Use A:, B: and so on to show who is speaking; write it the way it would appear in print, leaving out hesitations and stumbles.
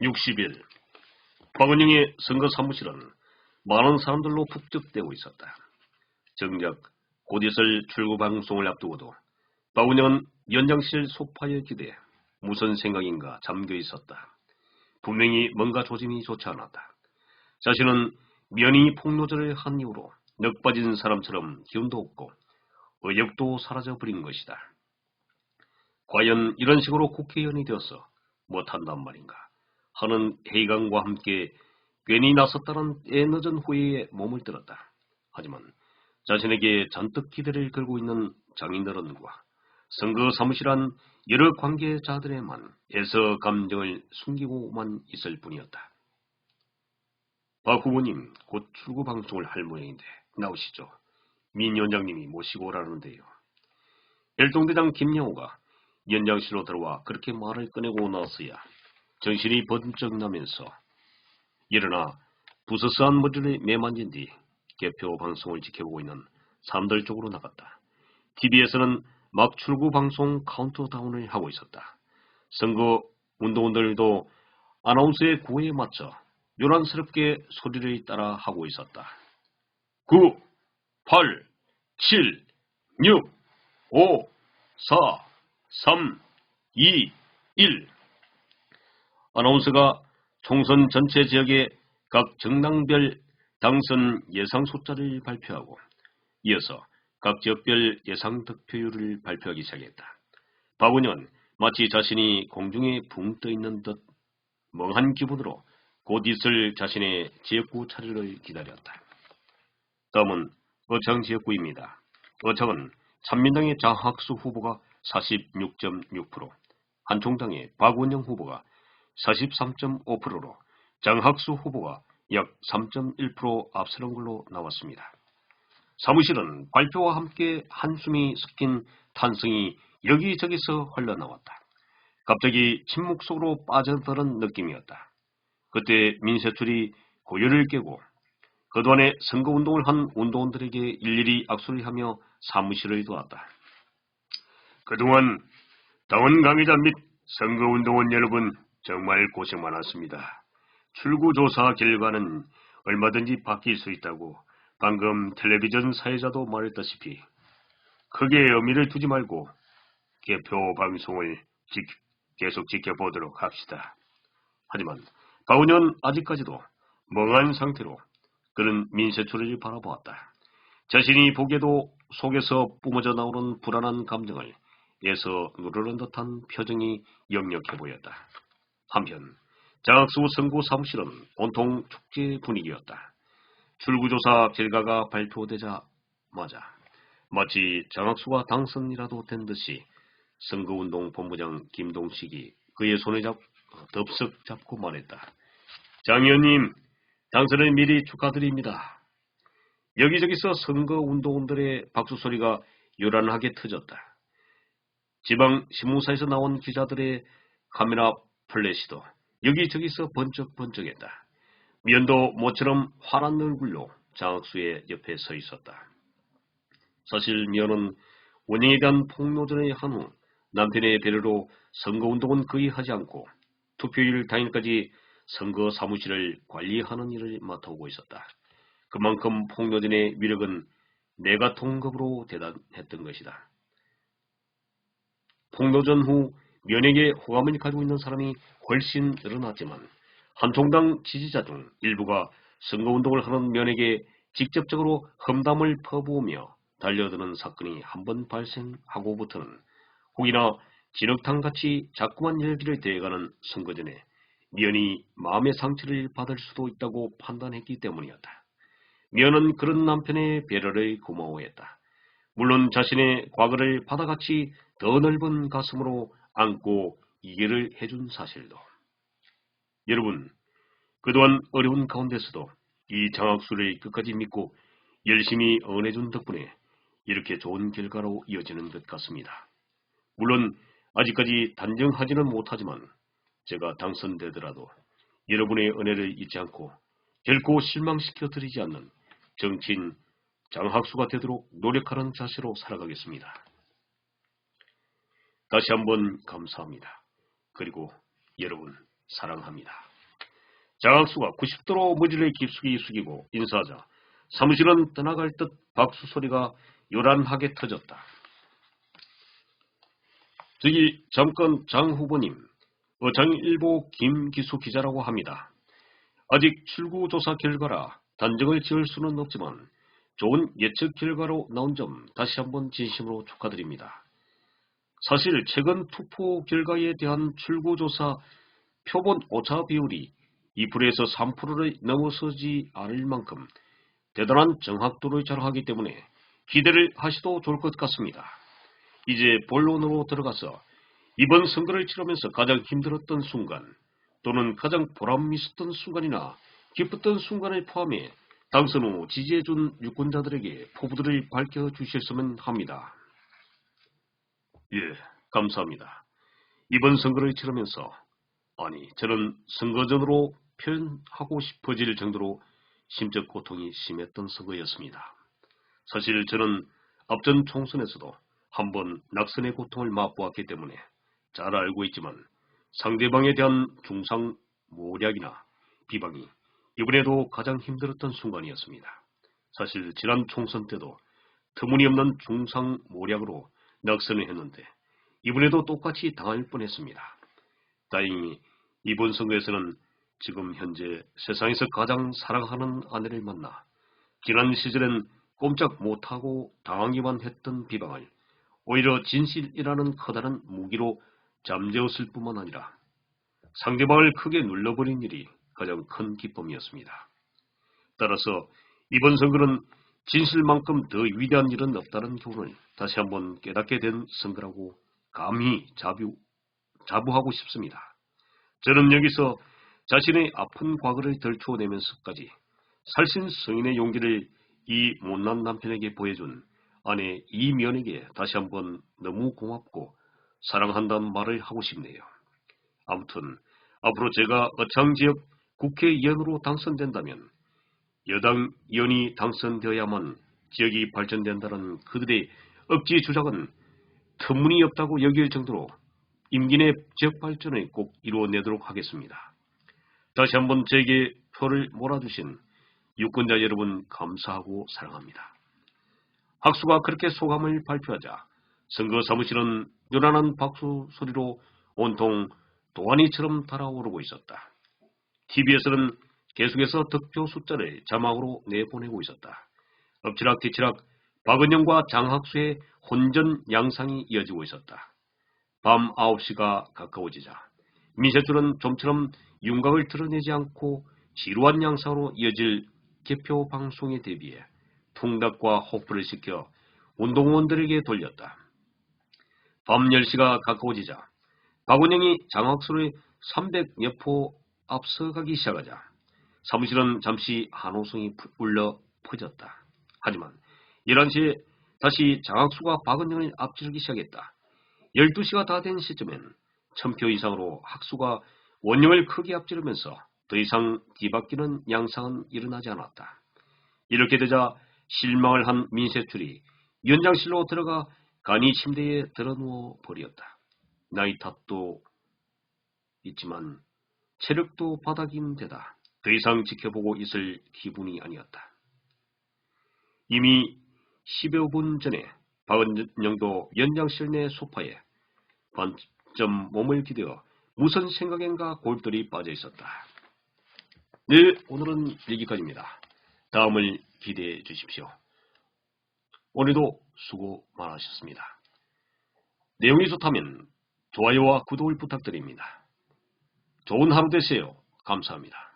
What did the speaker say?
A: 60일 박은영의 선거 사무실은 많은 사람들로 북적대고 있었다. 정작 곧 있을 출구 방송을 앞두고도 박은영은 연장실 소파에 기대해 무슨 생각인가 잠겨 있었다. 분명히 뭔가 조짐이 좋지 않았다. 자신은 면이 폭로전을 한 이후로 넋 빠진 사람처럼 기운도 없고 의욕도 사라져버린 것이다. 과연 이런 식으로 국회의원이 되어서 못한단 말인가 하는 회의감과 함께 괜히 나섰다는 애늦은 후회에 몸을 들었다. 하지만 자신에게 잔뜩 기대를 걸고 있는 장인어른과 선거 사무실한 여러 관계자들에만 애서 감정을 숨기고만 있을 뿐이었다. 박 후보님, 곧 출구 방송을 할 모양인데 나오시죠. 민 위원장님이 모시고 오라는데요. 별동대장 김영호가 연장실로 들어와 그렇게 말을 꺼내고 나서야 정신이 번쩍 나면서 일어나 부스스한 머리를 매만진 뒤 개표 방송을 지켜보고 있는 사람들 쪽으로 나갔다. TV에서는 막 출구 방송 카운트다운을 하고 있었다. 선거 운동원들도 아나운서의 구호에 맞춰 요란스럽게 소리를 따라 하고 있었다. 9, 8, 7, 6, 5, 4, 3, 2, 1. 아나운서가 총선 전체 지역의 각 정당별 당선 예상 숫자를 발표하고 이어서 각 지역별 예상 득표율을 발표하기 시작했다. 박은영은 마치 자신이 공중에 붕 떠있는 듯 멍한 기분으로 곧 있을 자신의 지역구 차례를 기다렸다. 다음은 어창 지역구입니다. 어창은 참민당의 장학수 후보가 46.6%, 한총당의 박은영 후보가 43.5%로 장학수 후보가 약 3.1% 앞서는 걸로 나왔습니다. 사무실은 발표와 함께 한숨이 섞인 탄성이 여기저기서 흘러나왔다. 갑자기 침묵 속으로 빠져드는 느낌이었다. 그때 민세출이 고요를 깨고 그동안에 선거운동을 한 운동원들에게 일일이 악수를 하며 사무실을 도왔다. 그동안 당원 강의자 및 선거운동원 여러분 정말 고생 많았습니다. 출구조사 결과는 얼마든지 바뀔 수 있다고 방금 텔레비전 사회자도 말했다시피 크게 의미를 두지 말고 개표 방송을 계속 지켜보도록 합시다. 하지만 박은영은 아직까지도 멍한 상태로 그는 민세초를 바라보았다. 자신이 보기에도 속에서 뿜어져 나오는 불안한 감정을 애써 누르는 듯한 표정이 역력해 보였다. 한편 장학수 선거 사무실은 온통 축제 분위기였다. 출구조사 결과가 발표되자마자 마치 장학수가 당선이라도 된 듯이 선거운동 본부장 김동식이 그의 손에 덥석 잡고 말했다. 장 의원님, 당선을 미리 축하드립니다. 여기저기서 선거운동원들의 박수소리가 요란하게 터졌다. 지방 신문사에서 나온 기자들의 카메라 플래시도 여기저기서 번쩍번쩍했다. 미연도 모처럼 환한 얼굴로 장학수의 옆에 서 있었다. 사실 미연은 원영에 대한 폭로전을 한 후 남편의 배려로 선거운동은 거의 하지 않고 투표일 당일까지 선거 사무실을 관리하는 일을 맡아오고 있었다. 그만큼 폭로전의 위력은 메가톤급으로 대단했던 것이다. 폭로전 후 면에게 호감을 가지고 있는 사람이 훨씬 늘어났지만 한총당 지지자 중 일부가 선거운동을 하는 면에게 직접적으로 험담을 퍼부으며 달려드는 사건이 한번 발생하고부터는 혹이나 진흙탕같이 자꾸만 열기를 대해가는 선거전에 면이 마음의 상처를 받을 수도 있다고 판단했기 때문이었다. 면은 그런 남편의 배려를 고마워했다. 물론 자신의 과거를 바다같이 더 넓은 가슴으로 안고 이해를 해준 사실도. 여러분, 그동안 어려운 가운데서도 이 장학수를 끝까지 믿고 열심히 응원해준 덕분에 이렇게 좋은 결과로 이어지는 것 같습니다. 물론 아직까지 단정하지는 못하지만 제가 당선되더라도 여러분의 은혜를 잊지 않고 결코 실망시켜드리지 않는 정치인 장학수가 되도록 노력하는 자세로 살아가겠습니다. 다시 한번 감사합니다. 그리고 여러분 사랑합니다. 장학수가 90도로 머리를 깊숙이 숙이고 인사하자 사무실은 떠나갈 듯 박수 소리가 요란하게 터졌다. 저기 잠깐 장 후보님, 어장일보 김기수 기자라고 합니다. 아직 출구조사 결과라 단정을 지을 수는 없지만 좋은 예측 결과로 나온 점 다시 한번 진심으로 축하드립니다. 사실 최근 투표 결과에 대한 출구조사 표본 오차 비율이 2%에서 3%를 넘어서지 않을 만큼 대단한 정확도를 자랑하기 때문에 기대를 하셔도 좋을 것 같습니다. 이제 본론으로 들어가서 이번 선거를 치르면서 가장 힘들었던 순간 또는 가장 보람 있었던 순간이나 기뻤던 순간을 포함해 당선 후 지지해준 유권자들에게 포부들을 밝혀주셨으면 합니다. 예, 감사합니다. 이번 선거를 치르면서 저는 선거전으로 표현하고 싶어질 정도로 심적 고통이 심했던 선거였습니다. 사실 저는 앞전 총선에서도 한번 낙선의 고통을 맛보았기 때문에 잘 알고 있지만 상대방에 대한 중상모략이나 비방이 이번에도 가장 힘들었던 순간이었습니다. 사실 지난 총선 때도 터무니없는 중상모략으로 낙선을 했는데 이번에도 똑같이 당할 뻔했습니다. 다행히 이번 선거에서는 지금 현재 세상에서 가장 사랑하는 아내를 만나 지난 시절엔 꼼짝 못하고 당하기만 했던 비방을 오히려 진실이라는 커다란 무기로 잠재웠을 뿐만 아니라 상대방을 크게 눌러버린 일이 가장 큰 기쁨이었습니다. 따라서 이번 선거는 진실만큼 더 위대한 일은 없다는 교훈을 다시 한번 깨닫게 된 선거라고 감히 자부하고 싶습니다. 저는 여기서 자신의 아픈 과거를 덜추어내면서까지 살신 성인의 용기를 이 못난 남편에게 보여준 아내 이면에게 다시 한번 너무 고맙고 사랑한다는 말을 하고 싶네요. 아무튼 앞으로 제가 어창지역 국회의원으로 당선된다면 여당 의원이 당선되어야만 지역이 발전된다는 그들의 억지 주장은 터무니없다고 여길 정도로 임기 내 지역 발전을 꼭 이루어내도록 하겠습니다. 다시 한번 제게 표를 몰아주신 유권자 여러분 감사하고 사랑합니다. 학수가 그렇게 소감을 발표하자 선거 사무실은 요란한 박수 소리로 온통 도가니처럼 달아오르고 있었다. TV에서는 계속해서 득표 숫자를 자막으로 내보내고 있었다. 엎치락뒤치락 박은영과 장학수의 혼전 양상이 이어지고 있었다. 밤 9시가 가까워지자 민세줄은 좀처럼 윤곽을 드러내지 않고 지루한 양상으로 이어질 개표 방송에 대비해 통닭과 호프를 시켜 운동원들에게 돌렸다. 밤 10시가 가까워지자 박은영이 장학수를 300여 포 앞서가기 시작하자 사무실은 잠시 한호성이 울려 퍼졌다. 하지만 11시에 다시 장학수가 박은영을 앞지르기 시작했다. 12시가 다 된 시점엔 1000표 이상으로 학수가 원영을 크게 앞지르면서 더 이상 뒤바뀌는 양상은 일어나지 않았다. 이렇게 되자 실망을 한 민세출이 연장실로 들어가 간이 침대에 드러누워 버렸다. 나이 탓도 있지만 체력도 바닥인 데다 더 이상 지켜보고 있을 기분이 아니었다. 이미 10여 분 전에 박은영도 연장실 내 소파에 반쯤 몸을 기대어 무슨 생각인가 골똘히 빠져 있었다. 네, 오늘은 여기까지입니다. 다음을 기대해 주십시오. 오늘도 수고 많으셨습니다. 내용이 좋다면 좋아요와 구독을 부탁드립니다. 좋은 하루 되세요. 감사합니다.